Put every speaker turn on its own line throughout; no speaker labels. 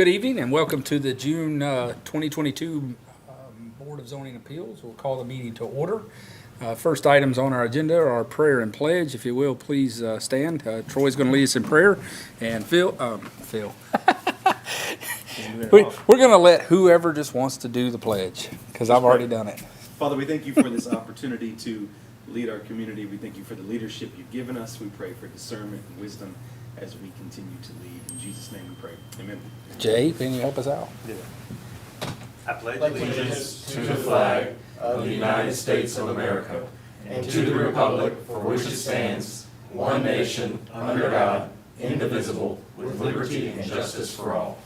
Good evening and welcome to the June 2022 Board of Zoning Appeals. We'll call the meeting to order. First items on our agenda are prayer and pledge. If you will, please stand. Troy's going to lead us in prayer, and Phil. We're going to let whoever just wants to do the pledge because I've already done it.
Father, we thank you for this opportunity to lead our community. We thank you for the leadership you've given us. We pray for discernment and wisdom as we continue to lead. In Jesus' name we pray. Amen.
Jay, can you help us out?
I pledge allegiance to the flag of the United States of America and to the republic for which it stands, one nation, under God, indivisible, with liberty and justice for all.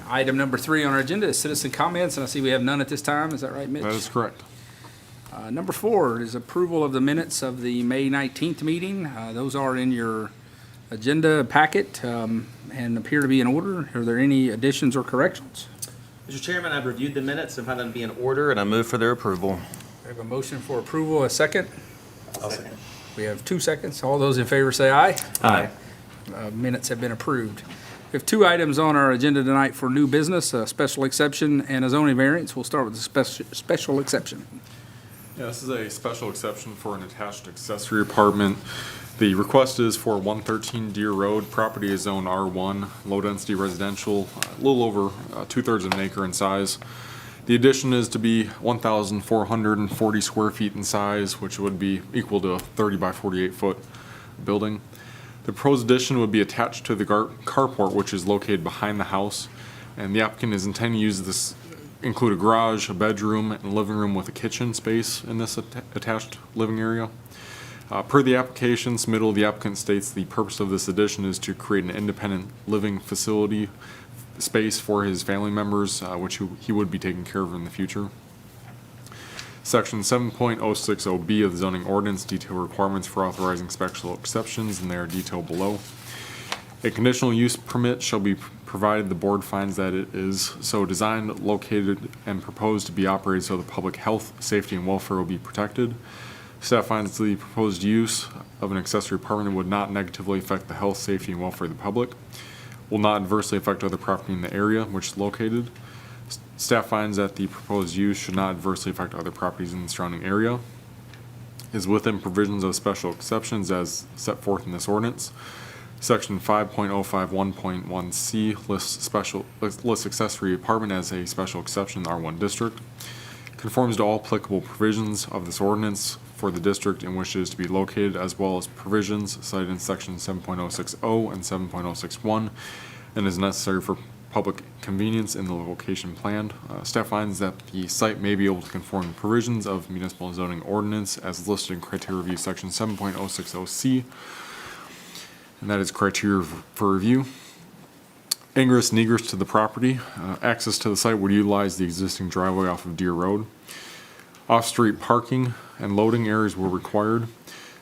Item number 3 on our agenda is citizen comments, and I see we have none at this time. Is that right, Mitch?
That is correct.
Number 4 is approval of the minutes of the May 19th meeting. Those are in your agenda packet and appear to be in order. Are there any additions or corrections?
Mr. Chairman, I've reviewed the minutes and found them to be in order, and I move for their approval.
We have a motion for approval, a second.
I'll second.
We have 2 seconds. All those in favor say aye.
Aye.
Minutes have been approved. We have 2 items on our agenda tonight for new business, a special exception and a zoning variance. We'll start with the special exception.
Yeah, this is a special exception for an attached accessory apartment. The request is for 113 Deer Road. Property is zoned R1, low-density residential, a little over 2/3 of an acre in size. The addition is to be 1,440 square feet in size, which would be equal to a 30 by 48 foot building. The proposed addition would be attached to the carport, which is located behind the house, and the applicant is intending to use this, include a garage, a bedroom, and a living room with a kitchen space in this attached living area. Per the application submittal, the applicant states the purpose of this addition is to create an independent living facility space for his family members, which he would be taking care of in the future. Section 7.060B of the zoning ordinance detail requirements for authorizing special exceptions, and they are detailed below. A conditional use permit shall be provided the board finds that it is so designed, located, and proposed to be operated so the public health, safety, and welfare will be protected. Staff finds the proposed use of an accessory apartment would not negatively affect the health, safety, and welfare of the public, will not adversely affect other property in the area in which it's located. Staff finds that the proposed use should not adversely affect other properties in the surrounding area, is within provisions of special exceptions as set forth in this ordinance. Section 5.051.1C lists accessory apartment as a special exception in the R1 district. Conforms to all applicable provisions of this ordinance for the district in which it is to be located, as well as provisions cited in section 7.060 and 7.061, and is necessary for public convenience in the location planned. Staff finds that the site may be able to conform to provisions of municipal zoning ordinance as listed in criteria review section 7.060C. And that is criteria for review. Ingress and egress to the property. Access to the site would utilize the existing driveway off of Deer Road. Off-street parking and loading areas were required.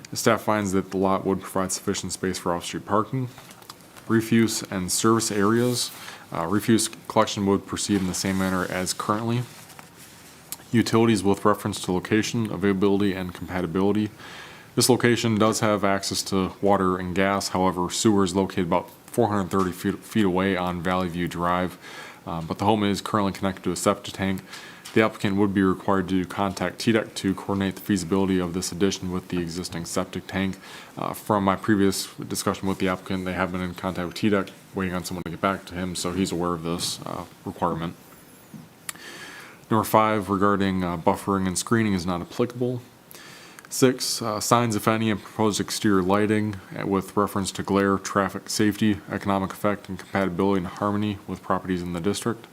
The staff finds that the lot would provide sufficient space for off-street parking. Refuse and service areas. Refuse collection would proceed in the same manner as currently. Utilities with reference to location, availability, and compatibility. This location does have access to water and gas, however, sewer is located about 430 feet away on Valley View Drive, but the home is currently connected to a septic tank. The applicant would be required to contact TDEC to coordinate the feasibility of this addition with the existing septic tank. From my previous discussion with the applicant, they have been in contact with TDEC, waiting on someone to get back to him, so he's aware of this requirement. Number 5, regarding buffering and screening is not applicable. 6, signs, if any, and proposed exterior lighting with reference to glare, traffic safety, economic effect, and compatibility and harmony with properties in the district.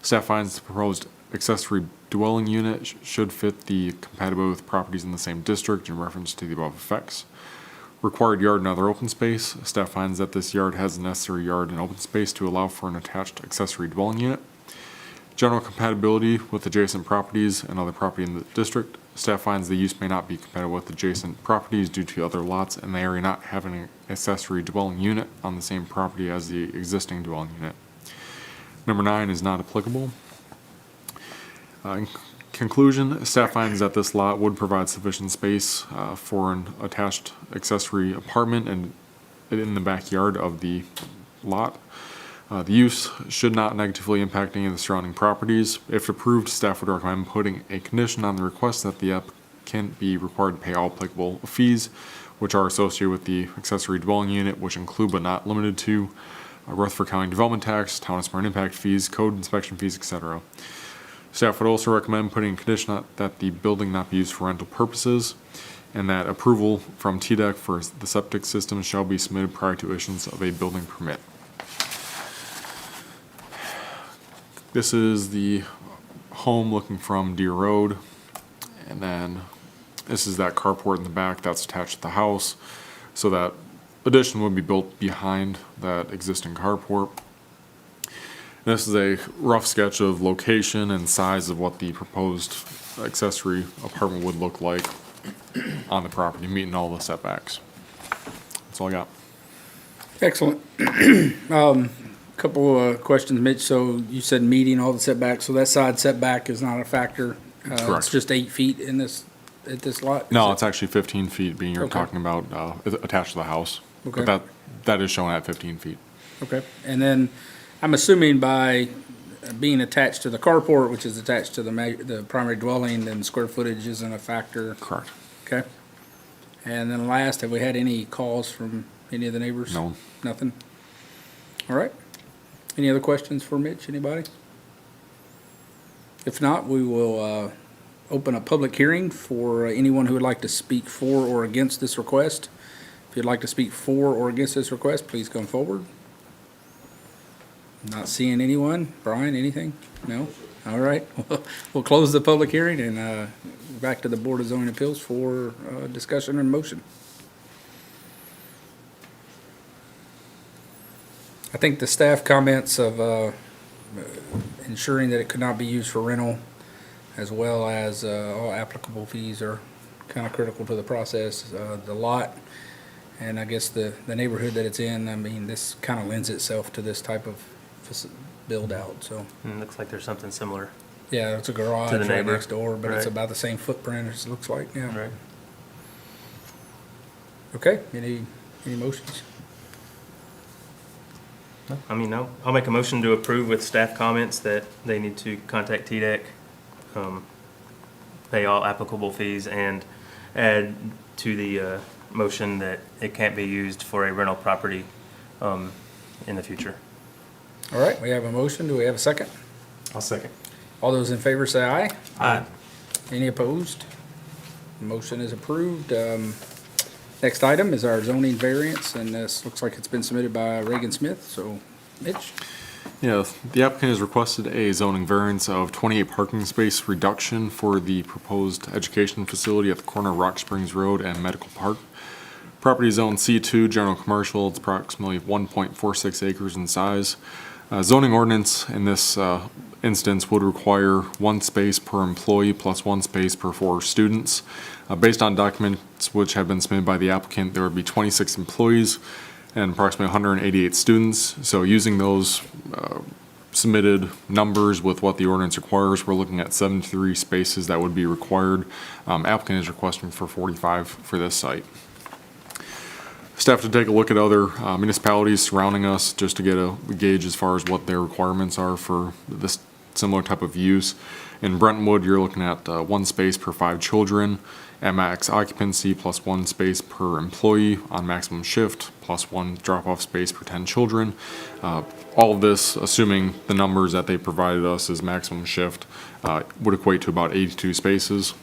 Staff finds the proposed accessory dwelling unit should fit the compatibility with properties in the same district in reference to the above effects. Required yard and other open space. Staff finds that this yard has the necessary yard and open space to allow for an attached accessory dwelling unit. General compatibility with adjacent properties and other property in the district. Staff finds the use may not be compatible with adjacent properties due to other lots and the area not having an accessory dwelling unit on the same property as the existing dwelling unit. Number 9 is not applicable. In conclusion, staff finds that this lot would provide sufficient space for an attached accessory apartment and in the backyard of the lot. The use should not negatively impact any of the surrounding properties. If approved, staff would recommend putting a condition on the request that the applicant be required to pay all applicable fees which are associated with the accessory dwelling unit, which include but not limited to Rutherford County Development Tax, Town of Smyrna Impact fees, code inspection fees, etc. Staff would also recommend putting a condition that the building not be used for rental purposes, and that approval from TDEC for the septic system shall be submitted prior to issuance of a building permit. This is the home looking from Deer Road, and then this is that carport in the back that's attached to the house. So that addition would be built behind that existing carport. This is a rough sketch of location and size of what the proposed accessory apartment would look like on the property, meeting all the setbacks. That's all I got.
Excellent. Couple questions, Mitch. So you said meeting all the setbacks, so that side setback is not a factor? It's
Correct.
just 8 feet in this, at this lot?
No, it's actually 15 feet being you're
Okay.
talking about attached to the house.
Okay.
But that is shown at 15 feet.
Okay, and then I'm assuming by being attached to the carport, which is attached to the primary dwelling, then square footage isn't a factor,
Correct.
okay? And then last, have we had any calls from any of the neighbors?
No.
Nothing? All right. Any other questions for Mitch, anybody? If not, we will open a public hearing for anyone who would like to speak for or against this request. If you'd like to speak for or against this request, please come forward. Not seeing anyone. Brian, anything? No? All right. We'll close the public hearing and back to the Board of Zoning Appeals for discussion and motion. I think the staff comments of ensuring that it could not be used for rental, as well as all applicable fees are kind of critical to the process. The lot, and I guess the neighborhood that it's in, I mean, this kind of lends itself to this type of build-out, so.
Looks like there's something similar.
Yeah, it's a garage
To the
right
neighbor.
next door, but it's
Right.
about the same footprint as it looks like, yeah.
Right.
Okay, any motions?
I mean, no. I'll make a motion to approve with staff comments that they need to contact TDEC, pay all applicable fees, and add to the motion that it can't be used for a rental property in the future.
All right, we have a motion. Do we have a second?
I'll second.
All those in favor say aye.
Aye.
Any opposed? Motion is approved. Next item is our zoning variance, and this looks like it's been submitted by Reagan Smith, so Mitch?
Yeah, the applicant has requested a zoning variance of 28 parking space reduction for the proposed education facility at the corner of Rock Springs Road and Medical Park. Property zone C2, general commercial, it's approximately 1.46 acres in size. Zoning ordinance in this instance would require 1 space per employee plus 1 space per 4 students. Based on documents which have been submitted by the applicant, there would be 26 employees and approximately 188 students. So using those submitted numbers with what the ordinance requires, we're looking at 73 spaces that would be required. Applicant is requesting for 45 for this site. Staff to take a look at other municipalities surrounding us just to get a gauge as far as what their requirements are for this similar type of use. In Brentwood, you're looking at 1 space per 5 children at max occupancy plus 1 space per employee on maximum shift plus 1 drop-off space per 10 children. All of this, assuming the numbers that they provided us as maximum shift, would equate to about 82 spaces.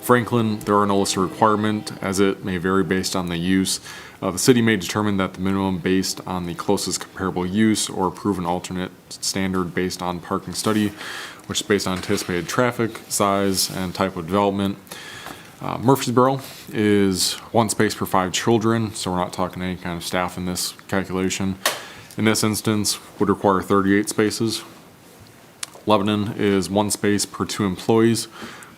Franklin, there are no listed requirement, as it may vary based on the use. The city may determine that the minimum based on the closest comparable use or approve an alternate standard based on parking study, which is based on anticipated traffic, size, and type of development. Murfreesboro is 1 space per 5 children, so we're not talking any kind of staff in this calculation. In this instance, would require 38 spaces. Lebanon is 1 space per 2 employees,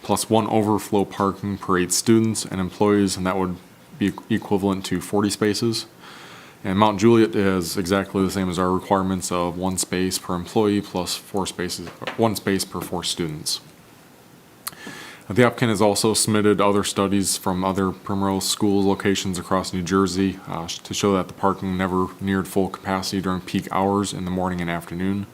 plus 1 overflow parking per 8 students and employees, and that would be equivalent to 40 spaces. And Mount Juliet is exactly the same as our requirements of 1 space per employee plus 4 spaces, 1 space per 4 students. The applicant has also submitted other studies from other Primrose School locations across New Jersey to show that the parking never neared full capacity during peak hours in the morning and afternoon.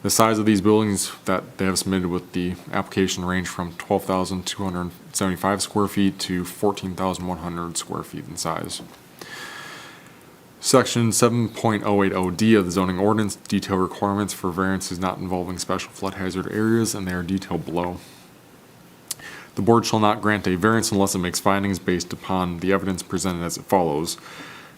The size of these buildings that they have submitted with the application range from 12,275 square feet to 14,100 square feet in size. Section 7.080D of the zoning ordinance detail requirements for variances not involving special flood hazard areas, and they are detailed below. The board shall not grant a variance unless it makes findings based upon the evidence presented as it follows.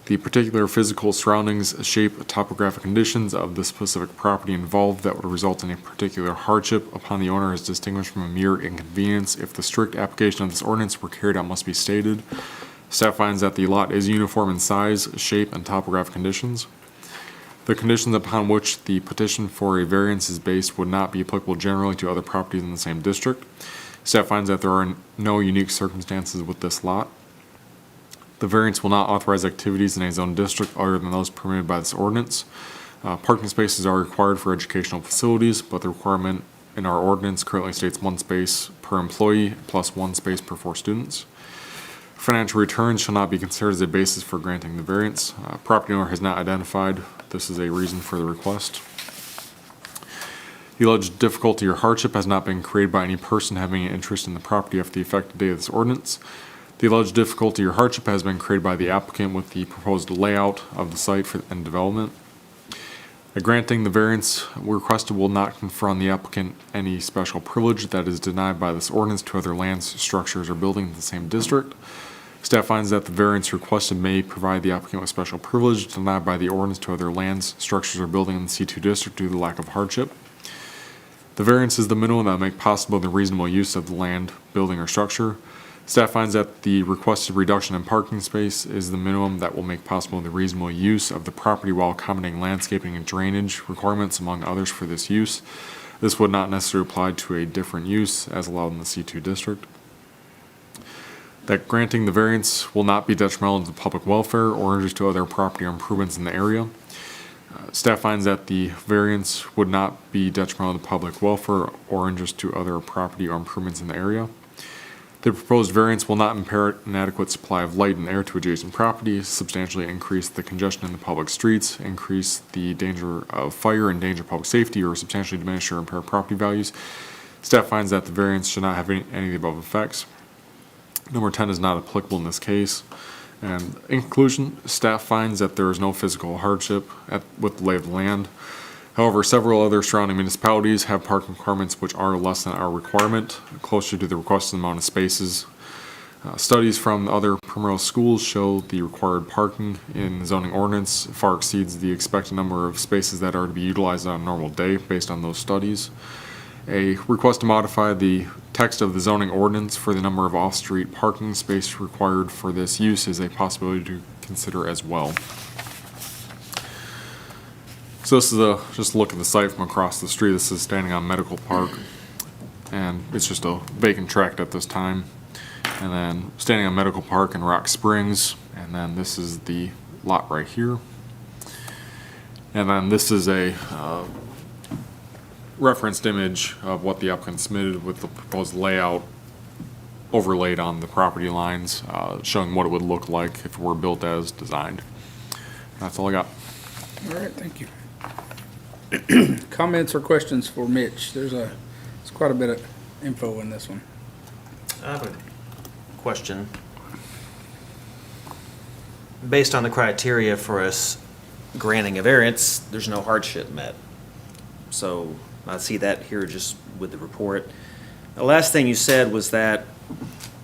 The particular physical surroundings, shape, topographic conditions of the specific property involved that would result in a particular hardship upon the owner is distinguished from a mere inconvenience. If the strict application of this ordinance were carried out must be stated. Staff finds that the lot is uniform in size, shape, and topographic conditions. The conditions upon which the petition for a variance is based would not be applicable generally to other properties in the same district. Staff finds that there are no unique circumstances with this lot. The variance will not authorize activities in a zone district other than those permitted by this ordinance. Parking spaces are required for educational facilities, but the requirement in our ordinance currently states 1 space per employee plus 1 space per 4 students. Financial returns shall not be considered as a basis for granting the variance. Property owner has not identified this is a reason for the request. The alleged difficulty or hardship has not been created by any person having an interest in the property after the effective date of this ordinance. The alleged difficulty or hardship has been created by the applicant with the proposed layout of the site and development. Granting the variance requested will not confer on the applicant any special privilege that is denied by this ordinance to other lands, structures, or buildings in the same district. Staff finds that the variance requested may provide the applicant with special privilege denied by the ordinance to other lands, structures, or buildings in the C2 district due to the lack of hardship. The variance is the minimum that will make possible the reasonable use of the land, building, or structure. Staff finds that the requested reduction in parking space is the minimum that will make possible the reasonable use of the property while accommodating landscaping and drainage requirements, among others, for this use. This would not necessarily apply to a different use as allowed in the C2 district. That granting the variance will not be detrimental to public welfare or injurious to other property or improvements in the area. Staff finds that the variance would not be detrimental to public welfare or injurious to other property or improvements in the area. The proposed variance will not impair an adequate supply of light and air to adjacent properties, substantially increase the congestion in the public streets, increase the danger of fire and danger of public safety, or substantially diminish or impair property values. Staff finds that the variance should not have any of the above effects. Number 10 is not applicable in this case. And in conclusion, staff finds that there is no physical hardship with the lay of the land. However, several other surrounding municipalities have parking requirements which are less than our requirement, closer to the requested amount of spaces. Studies from other Primrose schools show the required parking in the zoning ordinance far exceeds the expected number of spaces that are to be utilized on a normal day based on those studies. A request to modify the text of the zoning ordinance for the number of off-street parking space required for this use is a possibility to consider as well. So this is just a look at the site from across the street. This is standing on Medical Park, and it's just a vacant tract at this time. And then standing on Medical Park and Rock Springs, and then this is the lot right here. And then this is a referenced image of what the applicant submitted with the proposed layout overlaid on the property lines, showing what it would look like if it were built as designed. That's all I got.
All right, thank you. Comments or questions for Mitch? There's quite a bit of info in this one.
I have a question. Based on the criteria for us granting a variance, there's no hardship met. So I see that here just with the report. The last thing you said was that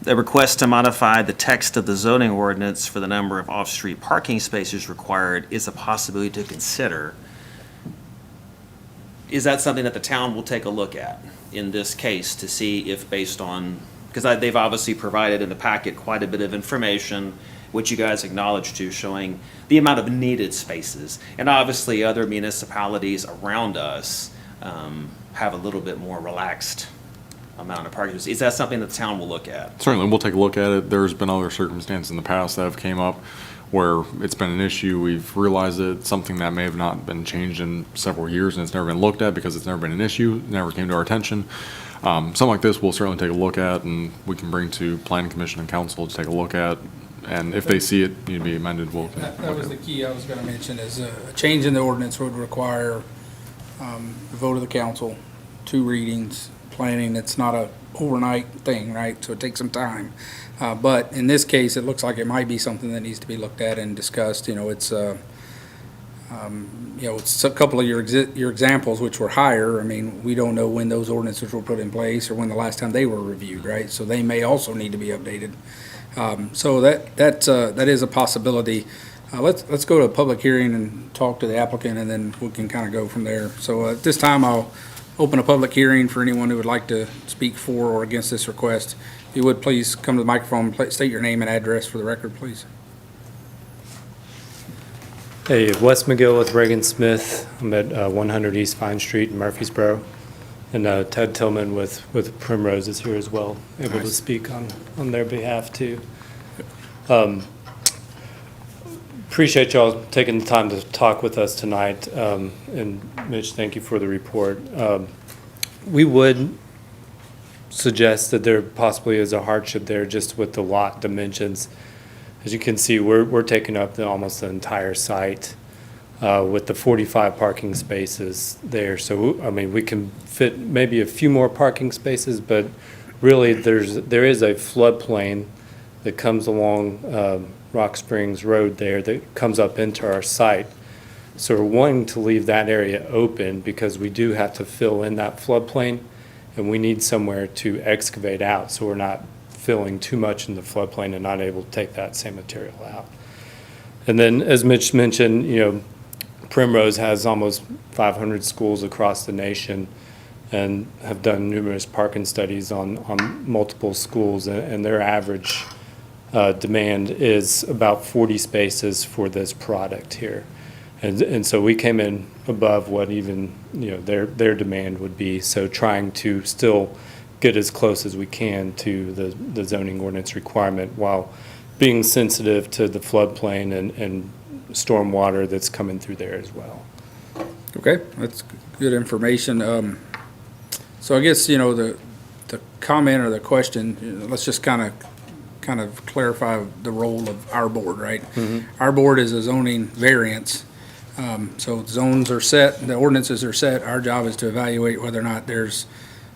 the request to modify the text of the zoning ordinance for the number of off-street parking spaces required is a possibility to consider. Is that something that the town will take a look at in this case to see if based on, because they've obviously provided in the packet quite a bit of information, which you guys acknowledged to, showing the amount of needed spaces. And obviously other municipalities around us have a little bit more relaxed amount of parking. Is that something that the town will look at?
Certainly, we'll take a look at it. There's been other circumstances in the past that have came up where it's been an issue. We've realized it's something that may have not been changed in several years and it's never been looked at because it's never been an issue, it never came to our attention. Something like this, we'll certainly take a look at, and we can bring to planning commission and council to take a look at. And if they see it need to be amended, we'll look
That
at
was the
it.
key I was gonna mention, is a change in the ordinance would require the vote of the council, 2 readings, planning. It's not a overnight thing, right? So it takes some time. But in this case, it looks like it might be something that needs to be looked at and discussed. It's it's a couple of your examples, which were higher. I mean, we don't know when those ordinances were put in place or when the last time they were reviewed, right? So they may also need to be updated. So that is a possibility. Let's go to a public hearing and talk to the applicant, and then we can kind of go from there. So at this time, I'll open a public hearing for anyone who would like to speak for or against this request. If you would, please come to the microphone, state your name and address for the record, please.
Hey, Wes McGill with Reagan Smith. I'm at 100 East Vine Street in Murfreesboro. And Ted Tillman with Primrose is here as well, able to
Nice.
speak on their behalf too. Appreciate y'all taking the time to talk with us tonight. And Mitch, thank you for the report. We would suggest that there possibly is a hardship there just with the lot dimensions. As you can see, we're taking up almost the entire site with the 45 parking spaces there. So, I mean, we can fit maybe a few more parking spaces, but really there is a floodplain that comes along Rock Springs Road there that comes up into our site. So we're wanting to leave that area open because we do have to fill in that floodplain, and we need somewhere to excavate out so we're not filling too much in the floodplain and not able to take that same material out. And then, as Mitch mentioned, Primrose has almost 500 schools across the nation and have done numerous parking studies on multiple schools, and their average demand is about 40 spaces for this product here. And so we came in above what even their demand would be, so trying to still get as close as we can to the zoning ordinance requirement while being sensitive to the floodplain and stormwater that's coming through there as well.
Okay, that's good information. So I guess, the comment or the question, let's just kind of clarify the role of our board, right? Our board is a zoning variance. So zones are set, the ordinances are set. Our job is to evaluate whether or not there's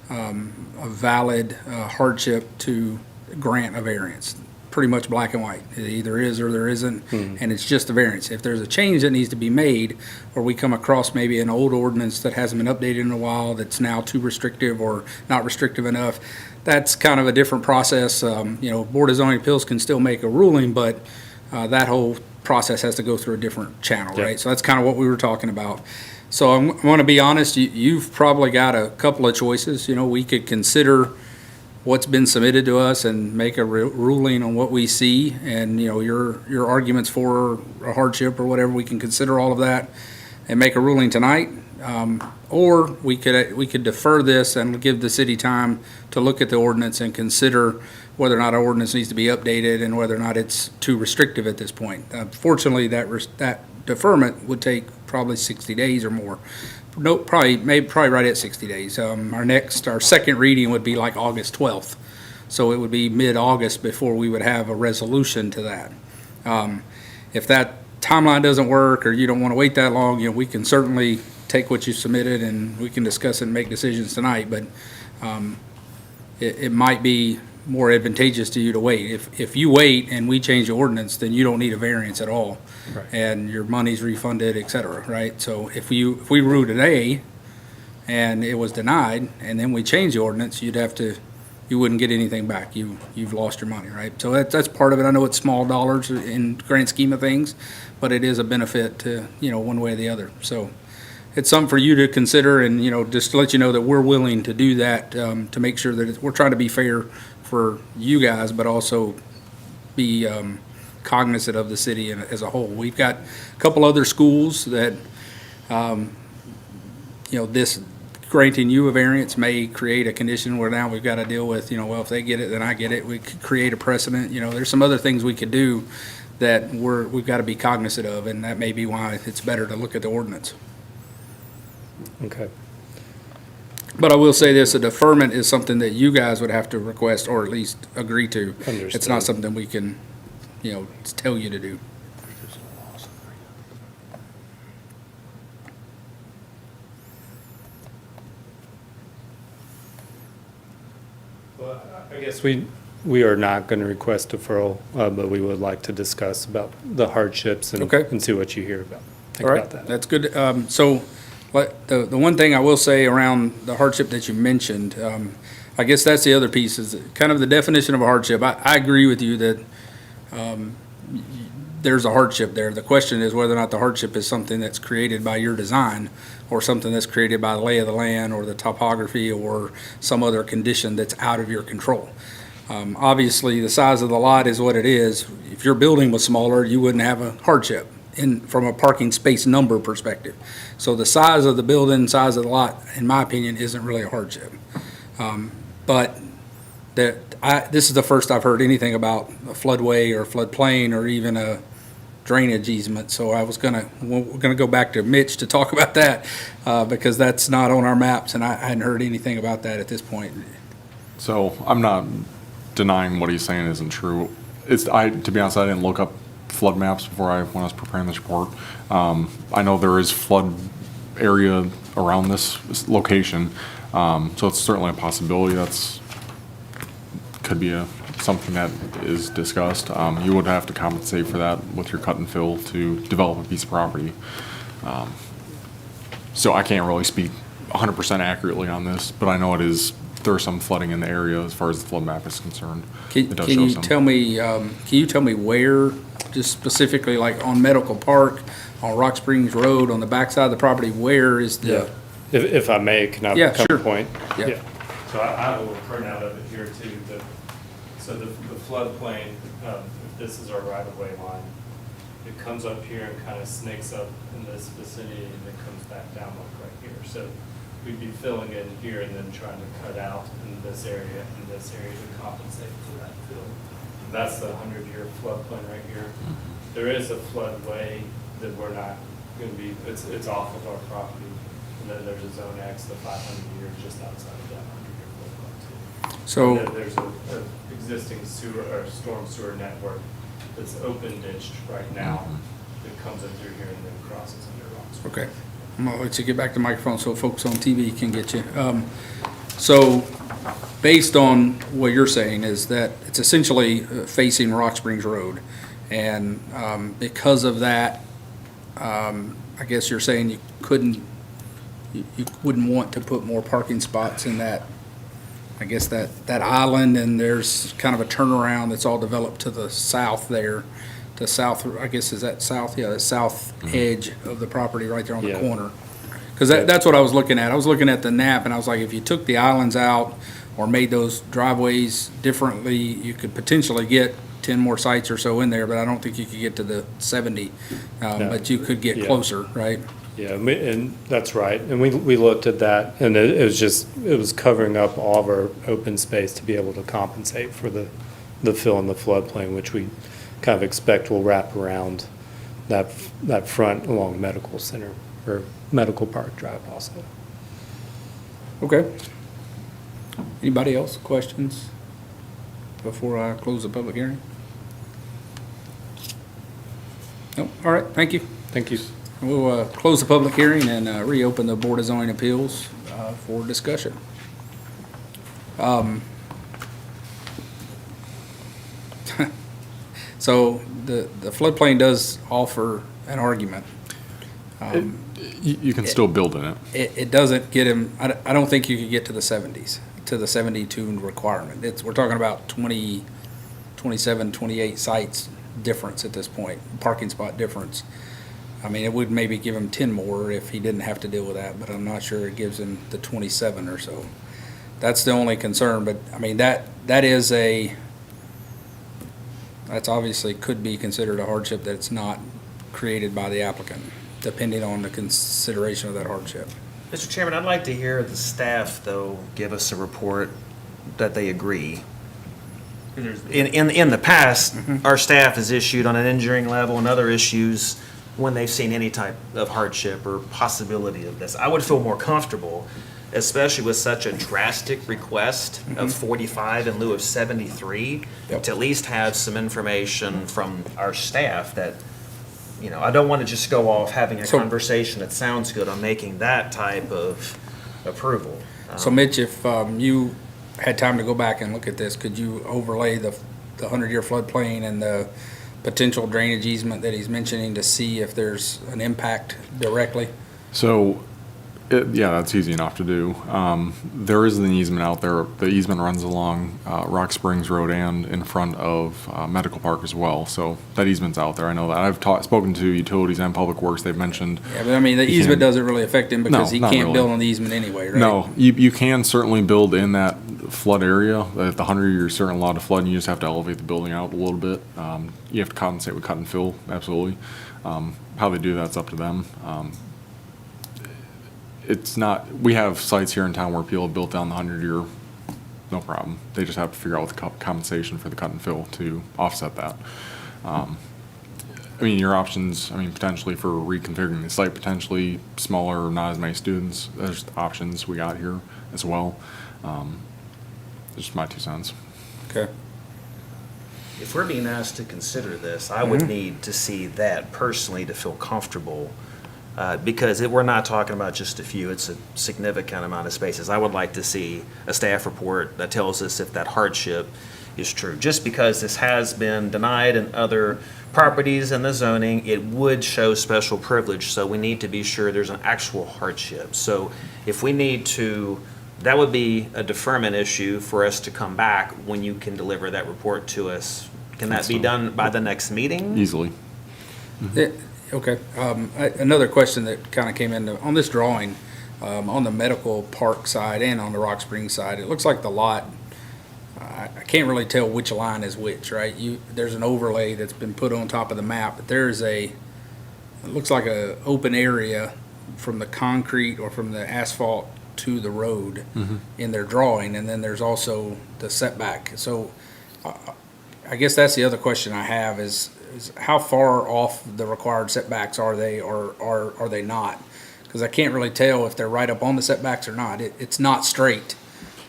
a valid hardship to grant a variance. Pretty much black and white. It either is or there isn't, and it's just a variance. If there's a change that needs to be made, or we come across maybe an old ordinance that hasn't been updated in a while, that's now too restrictive or not restrictive enough, that's kind of a different process. Board of Zoning Appeals can still make a ruling, but that whole process has to go through a different channel,
Yep.
right? So that's kind of what we were talking about. So I want to be honest, you've probably got a couple of choices. We could consider what's been submitted to us and make a ruling on what we see, and your arguments for a hardship or whatever, we can consider all of that and make a ruling tonight. Or we could defer this and give the city time to look at the ordinance and consider whether or not our ordinance needs to be updated and whether or not it's too restrictive at this point. Fortunately, that deferment would take probably 60 days or more. No, probably right at 60 days. Our second reading would be like August 12th. So it would be mid-August before we would have a resolution to that. If that timeline doesn't work or you don't want to wait that long, we can certainly take what you submitted and we can discuss it and make decisions tonight. But it might be more advantageous to you to wait. If you wait and we change the ordinance, then you don't need a variance at all.
Right.
And your money's refunded, et cetera, right? So if we rule today and it was denied and then we change the ordinance, you wouldn't get anything back. You've lost your money, right? So that's part of it. I know it's small dollars in grand scheme of things, but it is a benefit to, one way or the other. So it's something for you to consider, and, just to let you know that we're willing to do that, to make sure that we're trying to be fair for you guys, but also be cognizant of the city as a whole. We've got a couple other schools that, this granting you a variance may create a condition where now we've got to deal with, well, if they get it, then I get it. We could create a precedent. There's some other things we could do that we've got to be cognizant of, and that may be why it's better to look at the ordinance.
Okay.
But I will say this, a deferment is something that you guys would have to request or at least agree to. It's
Understood.
not something we can, tell you to do.
Well, I guess we are not going to request deferral, but we would like to discuss about the hardships and
Okay.
and see what you hear about. Think
All right,
about that.
that's good. So, the one thing I will say around the hardship that you mentioned, I guess that's the other piece, is kind of the definition of a hardship. I agree with you that there's a hardship there. The question is whether or not the hardship is something that's created by your design or something that's created by the lay of the land or the topography or some other condition that's out of your control. Obviously, the size of the lot is what it is. If your building was smaller, you wouldn't have a hardship from a parking space number perspective. So the size of the building, size of the lot, in my opinion, isn't really a hardship. But this is the first I've heard anything about a floodway or floodplain or even a drainage easement. So we're gonna go back to Mitch to talk about that, because that's not on our maps and I hadn't heard anything about that at this point.
So I'm not denying what he's saying isn't true. To be honest, I didn't look up flood maps when I was preparing this report. I know there is flood area around this location, so it's certainly a possibility. Could be something that is discussed. You would have to compensate for that with your cut and fill to develop a piece of property. So I can't really speak 100% accurately on this, but I know there's some flooding in the area as far as the flood map is concerned. It does
Can
show
you
some.
tell me where, just specifically like on Medical Park, on Rock Springs Road, on the backside of the property, where is
Yeah.
the?
If I may, can I
Yeah,
come to
sure.
point?
Yeah.
So I have a little printout of it here too. So the floodplain, if this is our right-of-way line, it comes up here and kind of snakes up in this vicinity and then comes back down like right here. So we'd be filling in here and then trying to cut out in this area and this area to compensate for that fill. That's the 100-year floodplain right here. There is a floodway that we're not going to be, it's off of our property. And then there's a zone X, the 500 years just outside of that 100-year floodplain too.
So-
And then there's a existing sewer or storm sewer network that's open ditched right now that comes in through here and then crosses under rocks.
Okay, I'm gonna let you get back to the microphone so folks on TV can get you. So, based on what you're saying is that it's essentially facing Rock Springs Road. And because of that, I guess you're saying you wouldn't want to put more parking spots in that, I guess that island, and there's kind of a turnaround that's all developed to the south there. The south, I guess, is that south? Yeah, the south edge of the property right there on the
Yeah.
corner. Because that's what I was looking at. I was looking at the map and I was like, if you took the islands out or made those driveways differently, you could potentially get 10 more sites or so in there, but I don't think you could get to the 70.
No.
But you could get
Yeah.
closer, right?
Yeah, and that's right. And we looked at that and it was covering up all of our open space to be able to compensate for the fill in the floodplain, which we kind of expect will wrap around that front along Medical Center or Medical Park Drive also.
Okay. Anybody else, questions before I close the public hearing? No, all right, thank you.
Thank you.
We'll close the public hearing and reopen the Board of Zoning Appeals for discussion. So the floodplain does offer an argument.
You can still build in it.
It doesn't get him, I don't think you could get to the 70s, to the 72 requirement. We're talking about 20, 27, 28 sites difference at this point, parking spot difference. I mean, it would maybe give him 10 more if he didn't have to deal with that, but I'm not sure it gives him the 27 or so. That's the only concern, but I mean, that's obviously could be considered a hardship that's not created by the applicant, depending on the consideration of that hardship.
Mr. Chairman, I'd like to hear the staff, though, give us a report that they agree. In the past, our staff has issued on an engineering level and other issues when they've seen any type of hardship or possibility of this. I would feel more comfortable especially with such a drastic request of 45 in lieu of 73,
Yep.
to at least have some information from our staff that, you know, I don't want to just go off having a
So-
conversation that sounds good on making that type of approval.
So Mitch, if you had time to go back and look at this, could you overlay the 100-year floodplain and the potential drainage easement that he's mentioning to see if there's an impact directly?
So, yeah, that's easy enough to do. There is an easement out there. The easement runs along Rock Springs Road and in front of Medical Park as well. So that easement's out there. I know that. I've spoken to utilities and Public Works. They've mentioned.
Yeah, but I mean, the
You
easement
can-
doesn't really affect him because
No,
he
not
can't
really.
build on the easement anyway, right?
No, you can certainly build in that flood area. At the 100, you're certainly allowed to flood, and you just have to elevate the building out a little bit. You have to compensate with cut and fill, absolutely. How they do that's up to them. It's not, we have sites here in town where people have built down the 100-year, no problem. They just have to figure out the compensation for the cut and fill to offset that. I mean, your options, I mean, potentially for reconfiguring the site, potentially smaller, not as many students, there's options we got here as well. Just my 2 cents.
Okay.
If we're being asked to consider this, I would need to see that personally to feel comfortable, because we're not talking about just a few, it's a significant amount of spaces. I would like to see a staff report that tells us if that hardship is true. Just because this has been denied in other properties in the zoning, it would show special privilege, so we need to be sure there's an actual hardship. So if we need to, that would be a deferment issue for us to come back when you can deliver that report to us. Can that be done by the next meeting?
Easily.
Okay. Another question that kind of came into, on this drawing, on the Medical Park side and on the Rock Springs side, it looks like the lot, I can't really tell which line is which, right? There's an overlay that's been put on top of the map, but there's it looks like a open area from the concrete or from the asphalt to the road in their drawing, and then there's also the setback. So I guess that's the other question I have is how far off the required setbacks are they, or are they not? Because I can't really tell if they're right up on the setbacks or not. It's not straight.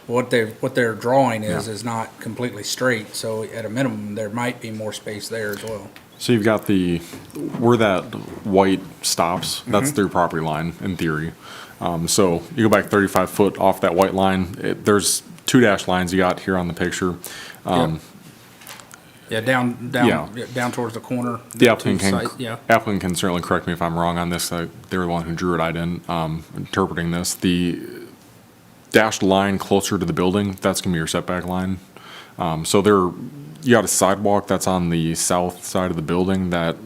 What they're drawing is not completely straight. So at a minimum, there might be more space there as well.
So you've got where that white stops, that's their property line in theory. So you go back 35 foot off that white line, there's 2 dash lines you got here on the picture.
Yeah, down towards the corner.
The
two
applicant
sites,
can,
yeah.
applicant can certainly correct me if I'm wrong on this. They're the one who drew it. I didn't. Interpreting this, the dashed line closer to the building, that's gonna be your setback line. So you got a sidewalk that's on the south side of the building that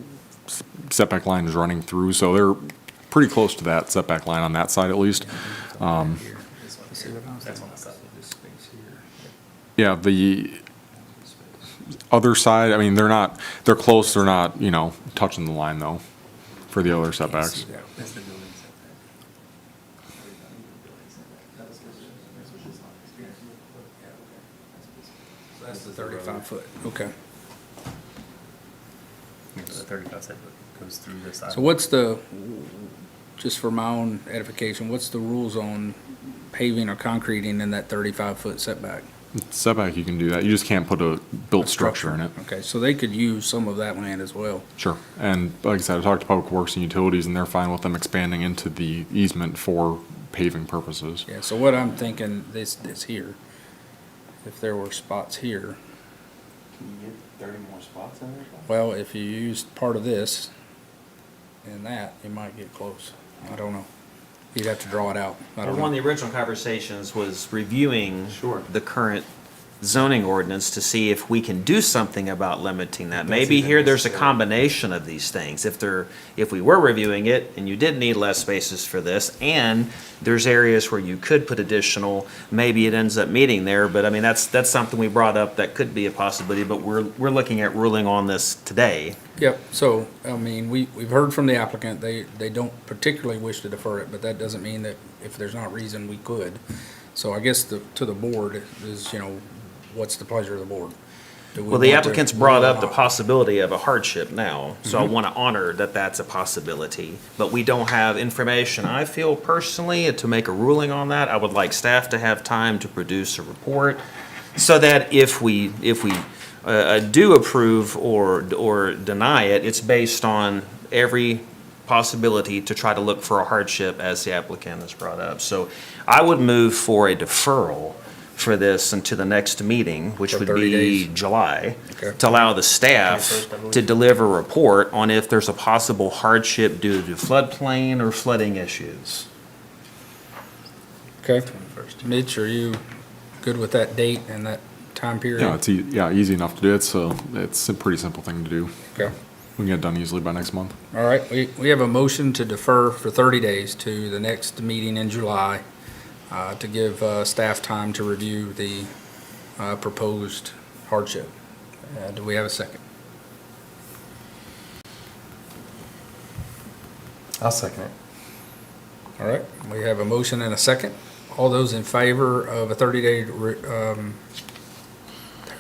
setback line is running through. So they're pretty close to that setback line on that side at least. Yeah, the other side, I mean, they're close, they're not, touching the line though, for the other setbacks.
That's the 35 foot. Okay.
The 35 foot goes through this side.
So just for my own edification, what's the rules on paving or concreting in that 35 foot setback?
Setback, you can do that. You just can't put a built structure in it.
Okay, so they could use some of that land as well.
Sure. And like I said, I talked to Public Works and Utilities, and they're fine with them expanding into the easement for paving purposes.
Yeah, so what I'm thinking is here. If there were spots here,
Can you get 30 more spots in there?
well, if you used part of this and that, you might get close. I don't know. You'd have to draw it out. I don't
One of
know.
the original conversations was reviewing
Sure.
the current zoning ordinance to see if we can do something about limiting that. Maybe here there's a combination of these things. If we were reviewing it and you did need less spaces for this, and there's areas where you could put additional, maybe it ends up meeting there, but I mean, that's something we brought up that could be a possibility, but we're looking at ruling on this today.
Yep, so, I mean, we've heard from the applicant, they don't particularly wish to defer it, but that doesn't mean that if there's not reason, we could. So I guess to the board is, what's the pleasure of the board? do we
Well, the
want to
applicant's brought
rule
up the
it off?
possibility of a hardship now, so I want to honor that that's a possibility. But we don't have information. I feel personally, to make a ruling on that, I would like staff to have time to produce a report so that if we do approve or deny it, it's based on every possibility to try to look for a hardship as the applicant has brought up. So I would move for a deferral for this until the next meeting, which
For
would
30
be
days.
July,
Okay.
to allow the staff
21st, I believe.
to deliver a report on if there's a possible hardship due to floodplain or flooding issues.
Okay. Mitch, are you good with that date and that time period?
Yeah, it's, easy enough to do it, so it's a pretty simple thing to do.
Okay.
We can get it done easily by next month.
All right, we have a motion to defer for 30 days to the next meeting in July to give staff time to review the proposed hardship. Do we have a second?
I'll second it.
All right, we have a motion and a second. All those in favor of a 30-day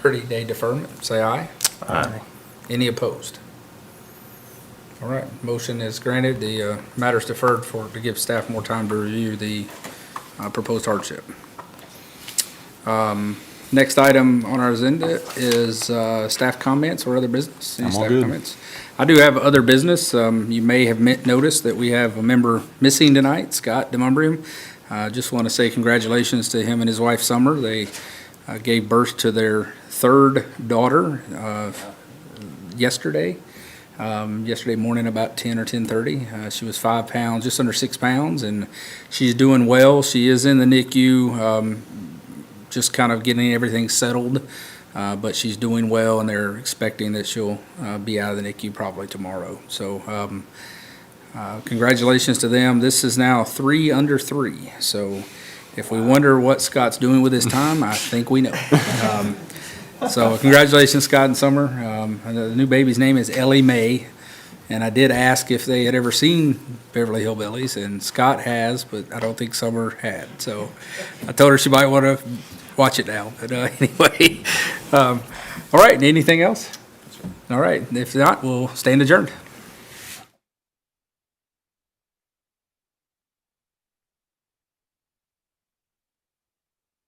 30-day deferment, say aye.
Aye.
Any opposed? All right, motion is granted. The matter's deferred to give staff more time to review the proposed hardship. Next item on our agenda is staff comments or other business. Any
I'm all
staff
good.
comments? I do have other business. You may have noticed that we have a member missing tonight, Scott DeMumbrium. Just want to say congratulations to him and his wife Summer. They gave birth to their third daughter yesterday. Yesterday morning about 10 or 10:30. She was 5 pounds, just under 6 pounds, and she's doing well. She is in the NICU, just kind of getting everything settled, but she's doing well, and they're expecting that she'll be out of the NICU probably tomorrow. So congratulations to them. This is now 3 under 3. So if we wonder what Scott's doing with his time, I think we know. So congratulations, Scott and Summer. The new baby's name is Ellie Mae, and I did ask if they had ever seen Beverly Hillbillies, and Scott has, but I don't think Summer had. So I told her she might want to watch it now. But anyway, all right. Anything else? All right. If not, we'll stand adjourned.